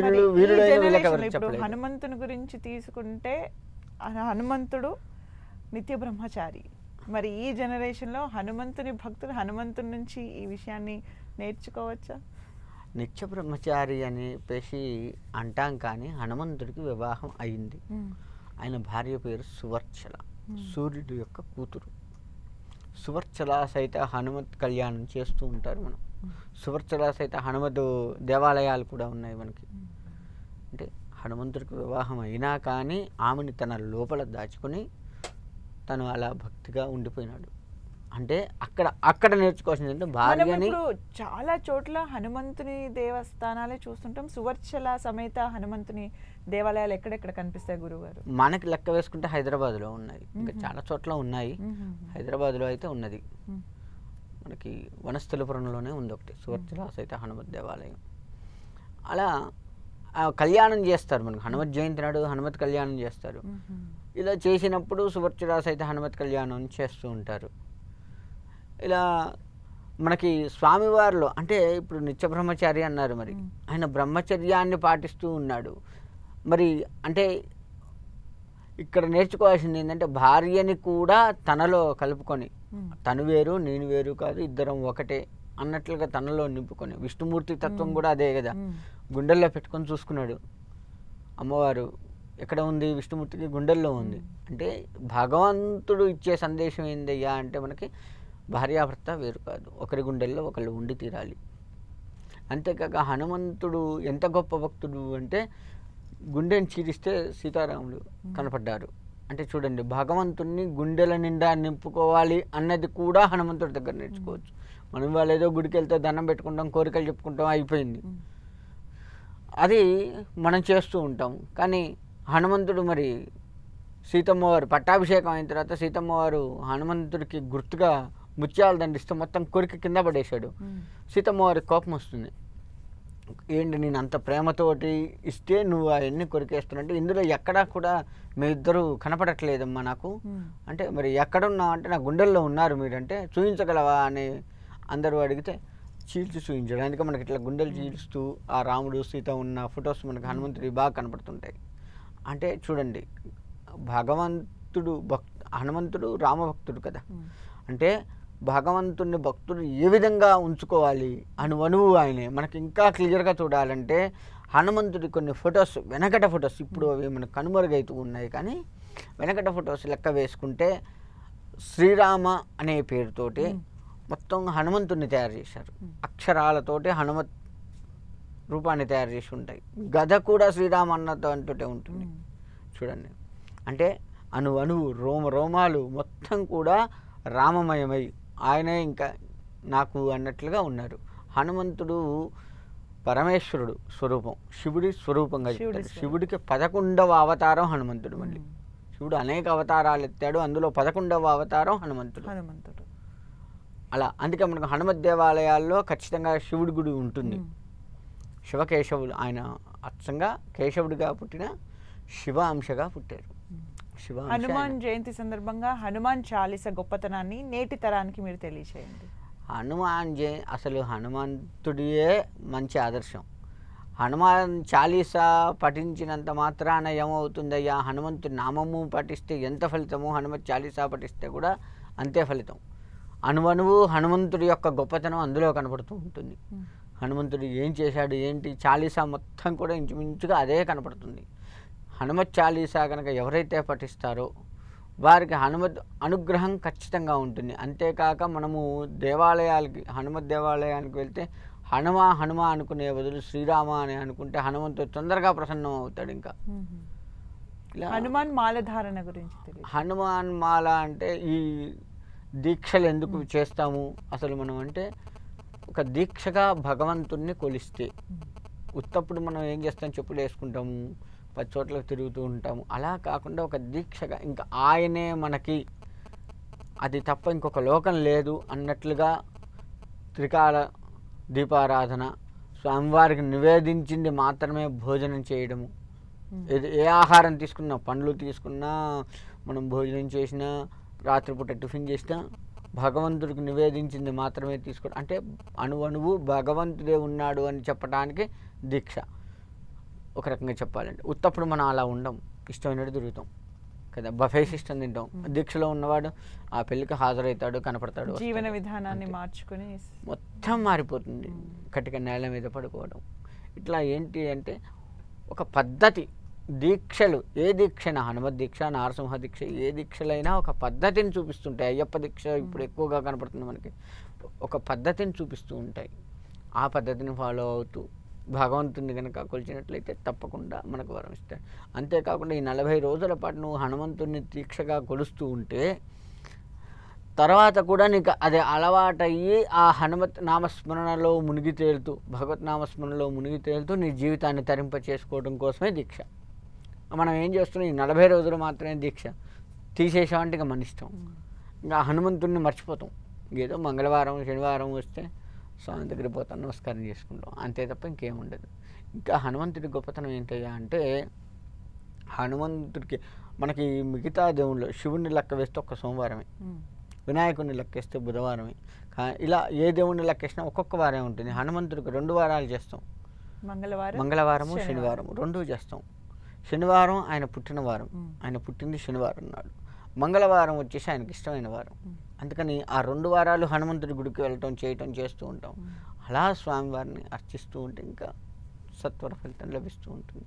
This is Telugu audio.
మరి ఈ వీరుడైన వీళ్ళకి జనరేషన్లో ఎవరికి ఇప్పుడు చెప్పలేదు. హనుమంతుని గురించి తీసుకుంటే హనుమంతుడు నిత్య బ్రహ్మచారి. మరి ఈ జనరేషన్లో హనుమంతుని భక్తులు హనుమంతుని నుంచి ఈ విషయాన్ని నేర్చుకోవచ్చా? నిత్య బ్రహ్మచారి అని చెప్పేసి అంటాం, కానీ హనుమంతుడికి వివాహం అయింది. ఆయన భార్య పేరు సువర్చల, సూర్యుడి యొక్క కూతురు. సువర్చల సైత హనుమత్ కళ్యాణం చేస్తూ ఉంటారు మనం. సువర్చల సైత హనుమత్ దేవాలయాలు కూడా ఉన్నాయి మనకి. అంటే హనుమంతుడికి వివాహం అయినా కానీ ఆమెని తన లోపల దాచుకొని తను అలా భక్తిగా ఉండిపోయినాడు. అంటే అక్కడ నేర్చుకోవాల్సింది అంటే మనం భార్యని. ఇప్పుడు చాలా చోట్ల హనుమంతుని దేవస్థానాలే చూస్తుంటాం. సువర్చల సమేత హనుమంతుని దేవాలయాలు ఎక్కడెక్కడ కనిపిస్తాయి గురుగారు? మనకి లెక్క వేసుకుంటే హైదరాబాద్లో ఉన్నాయి, ఇంకా చాలా చోట్ల ఉన్నాయి. హైదరాబాద్లో అయితే ఉన్నది, మనకి వనస్థలిపురంలోనే ఉంది ఒకటి సువర్చల సైత హనుమత్ దేవాలయం. అలా కళ్యాణం చేస్తారు మనకు. హనుమత్ జయంతి నాడు హనుమత్ కళ్యాణం చేస్తారు. ఇలా చేసినప్పుడు సువర్చల సైత హనుమత్ కళ్యాణం చేస్తూ ఉంటారు. ఇలా మనకి స్వామివారిలో అంటే ఇప్పుడు నిత్య బ్రహ్మచారి అన్నారు, మరి ఆయన బ్రహ్మచర్యాన్ని పాటిస్తూ ఉన్నాడు. మరి అంటే ఇక్కడ నేర్చుకోవాల్సింది ఏంటంటే భార్యని కూడా తనలో కలుపుకొని, తను వేరు నేను వేరు కాదు, ఇద్దరం ఒకటే అన్నట్లుగా తనలో నింపుకొని. విష్ణుమూర్తి తత్వం కూడా అదే కదా, గుండెల్లో పెట్టుకొని చూసుకున్నాడు. అమ్మవారు ఎక్కడ ఉంది? విష్ణుమూర్తికి గుండెల్లో ఉంది. అంటే భగవంతుడు ఇచ్చే సందేశం ఏందయ్యా అంటే మనకి భార్యాభర్త వేరు కాదు, ఒకరి గుండెల్లో ఒకళ్ళు ఉండి తీరాలి. అంతేకాక హనుమంతుడు ఎంత గొప్ప భక్తుడు అంటే గుండెని చీరిస్తే సీతారాములు కనపడ్డారు. అంటే చూడండి, భగవంతుణ్ణి గుండెల నిండా నింపుకోవాలి అన్నది కూడా హనుమంతుడి దగ్గర నేర్చుకోవచ్చు. మనం వాళ్ళు ఏదో గుడికి వెళ్తే దండం పెట్టుకుంటాం, కోరికలు చెప్పుకుంటాం, అయిపోయింది. అది మనం చేస్తూ ఉంటాం. కానీ హనుమంతుడు మరి సీతమ్మవారు పట్టాభిషేకం అయిన తర్వాత సీతమ్మవారు హనుమంతుడికి గుర్తుగా ముత్యాలు దండిస్తూ మొత్తం కొరికి కింద పడేశాడు. సీతమ్మవారికి కోపం వస్తుంది. ఏంటి నేను అంత ప్రేమతోటి ఇస్తే నువ్వు అవన్నీ కొరికేస్తున్నట్టు, ఇందులో ఎక్కడా కూడా మీ ఇద్దరు కనపడట్లేదమ్మా నాకు. అంటే మరి ఎక్కడున్నావు అంటే నా గుండెల్లో ఉన్నారు మీరంటే చూపించగలవా అని అందరూ అడిగితే చీల్చి చూపించాడు. అందుకే మనకి ఇట్లా గుండెలు చీల్స్తూ ఆ రాముడు సీత ఉన్న ఫొటోస్ మనకి హనుమంతుడి బాగా కనపడుతుంటాయి. అంటే చూడండి, భగవంతుడు హనుమంతుడు రామభక్తుడు కదా. అంటే భగవంతుని భక్తుడు ఏ విధంగా ఉంచుకోవాలి అణువణువు ఆయనే. మనకి ఇంకా క్లియర్గా చూడాలంటే హనుమంతుడి కొన్ని ఫొటోస్, వెనకట ఫొటోస్ ఇప్పుడు అవి మనకు కనుమరుగైతూ ఉన్నాయి, కానీ వెనకట ఫొటోస్ లెక్క వేసుకుంటే శ్రీరామ అనే పేరుతోటి మొత్తం హనుమంతుడిని తయారు చేశారు. అక్షరాలతోటి హనుమత్ రూపాన్ని తయారు చేసి ఉంటాయి. గద కూడా శ్రీరామ అన్నతో అంటుంటే ఉంటుంది చూడండి. అంటే అణువణువు రోమాలు మొత్తం కూడా రామమయమై ఆయనే ఇంకా నాకు అన్నట్లుగా ఉన్నారు. హనుమంతుడు పరమేశ్వరుడు స్వరూపం, శివుడి స్వరూపంగా చెప్తాడు. శివుడికి 11వ అవతారం హనుమంతుడు. మళ్ళీ శివుడు అనేక అవతారాలు ఎత్తాడు, అందులో 11వ అవతారం హనుమంతుడు. అలా అందుకే మనకు హనుమత్ దేవాలయాల్లో ఖచ్చితంగా శివుడి గుడి ఉంటుంది. శివకేశవులు ఆయన అచ్చంగా కేశవుడిగా పుట్టిన శివ అంశగా పుట్టారు. హనుమాన్ జయంతి సందర్భంగా హనుమాన్ చాలీస గొప్పతనాన్ని నేటి తరానికి మీరు తెలియచేయండి. అసలు హనుమంతుడియే మంచి ఆదర్శం. హనుమాన్ చాలీసా పఠించినంత మాత్రాన ఏమవుతుందయ్యా, హనుమంతుడి నామము పఠిస్తే ఎంత ఫలితమో హనుమత్ చాలీసా పఠిస్తే కూడా అంతే ఫలితం. అణువణువు హనుమంతుడి యొక్క గొప్పతనం అందులో కనపడుతూ ఉంటుంది. హనుమంతుడు ఏం చేశాడు ఏంటి, చాలీసా మొత్తం కూడా ఇంచుమించుగా అదే కనపడుతుంది. హనుమత్ చాలీసా కనుక ఎవరైతే పఠిస్తారో వారికి హనుమత్ అనుగ్రహం ఖచ్చితంగా ఉంటుంది. అంతేకాక మనము దేవాలయాలకి, హనుమత్ దేవాలయానికి వెళ్తే హనుమ అనుకునే బదులు శ్రీరామ అని అనుకుంటే హనుమంతుడు తొందరగా ప్రసన్నం అవుతాడు. ఇంకా ఇలా హనుమాన్ మాల ధారణ గురించి తెలియదు. హనుమాన్ మాల అంటే ఈ దీక్షలు ఎందుకు చేస్తాము అసలు మనం అంటే, ఒక దీక్షగా భగవంతుణ్ణి కొలిస్తే, ఉత్తప్పుడు మనం ఏం చేస్తాం, చెప్పులు వేసుకుంటాము, 10 చోట్లకు తిరుగుతూ ఉంటాము. అలా కాకుండా ఒక దీక్షగా ఇంకా ఆయనే మనకి, అది తప్ప ఇంకొక లోకం లేదు అన్నట్లుగా త్రికాల దీపారాధన, స్వామివారికి నివేదించింది మాత్రమే భోజనం చేయడము. ఏ ఆహారం తీసుకున్నా, పండ్లు తీసుకున్నా, మనం భోజనం చేసినా, రాత్రిపూట టిఫిన్ చేసినా భగవంతుడికి నివేదించింది మాత్రమే తీసుకోవడం. అంటే అణువణువు భగవంతుడే ఉన్నాడు అని చెప్పడానికి దీక్ష. ఒక రకంగా చెప్పాలంటే. ఉత్తప్పుడు మనం అలా ఉండం, ఇష్టమైనట్టు తిరుగుతాం కదా, బఫే సిస్టమ్ తింటాం. దీక్షలో ఉన్నవాడు ఆ పెళ్ళికి హాజరవుతాడు, కనపడతాడు, జీవన వస్తాడు. విధానాన్ని అంతే. మార్చుకుని మొత్తం మారిపోతుంది. కటిక నేల మీద పడుకోవడం ఇట్లా ఏంటి అంటే ఒక పద్ధతి. దీక్షలు ఏ దీక్షైనా, హనుమత్ దీక్ష, నారసింహ దీక్ష, ఏ దీక్షలైనా ఒక పద్ధతిని చూపిస్తుంటాయి. అయ్యప్ప దీక్ష ఇప్పుడు ఎక్కువగా కనపడుతుంది మనకి, ఒక పద్ధతిని చూపిస్తూ ఉంటాయి. ఆ పద్ధతిని ఫాలో అవుతూ భగవంతుని కనుక కొలిచినట్లయితే తప్పకుండా మనకు వరం ఇస్తాడు. అంతేకాకుండా ఈ 40 రోజుల పాటు నువ్వు హనుమంతుడిని దీక్షగా కొలుస్తూ ఉంటే తర్వాత కూడా నీకు అది అలవాటయ్యి ఆ హనుమత్ నామస్మరణలో మునిగి తేలుతూ, భగవత్ నామస్మరణలో మునిగి తేలుతూ నీ జీవితాన్ని తరింప చేసుకోవడం కోసమే దీక్ష. మనం ఏం చేస్తున్నాం, ఈ 40 రోజులు మాత్రమే దీక్ష తీసేసామంటే ఇక మన ఇష్టం. ఇంకా హనుమంతుడిని మర్చిపోతాం. ఏదో మంగళవారం శనివారం వస్తే స్వామి దగ్గరికి పోతాం, నమస్కారం చేసుకుంటాం, అంతే తప్ప ఇంకేం ఉండదు. ఇంకా హనుమంతుడి గొప్పతనం ఏంటయ్యా అంటే, హనుమంతుడికి మనకి మిగతా దేవుళ్ళు శివుడిని లెక్క వేస్తే ఒక్క సోమవారమే, వినాయకుడిని లెక్కేస్తే బుధవారమే, ఇలా ఏ దేవుడిని లెక్కేసినా ఒక్కొక్క వారం ఉంటుంది. హనుమంతుడికి 2 వారాలు చేస్తాం, మంగళవారము శనివారం 2 చేస్తాం. శనివారం ఆయన పుట్టిన వారం, ఆయన పుట్టింది శనివారం నాడు. మంగళవారం వచ్చేసి ఆయనకి ఇష్టమైన వారం. అందుకని ఆ 2 వారాలు హనుమంతుడి గుడికి వెళ్ళటం చేయటం చేస్తూ ఉంటాం. అలా స్వామివారిని అర్చిస్తూ ఉంటే ఇంకా సత్వర ఫలితం లభిస్తూ ఉంటుంది.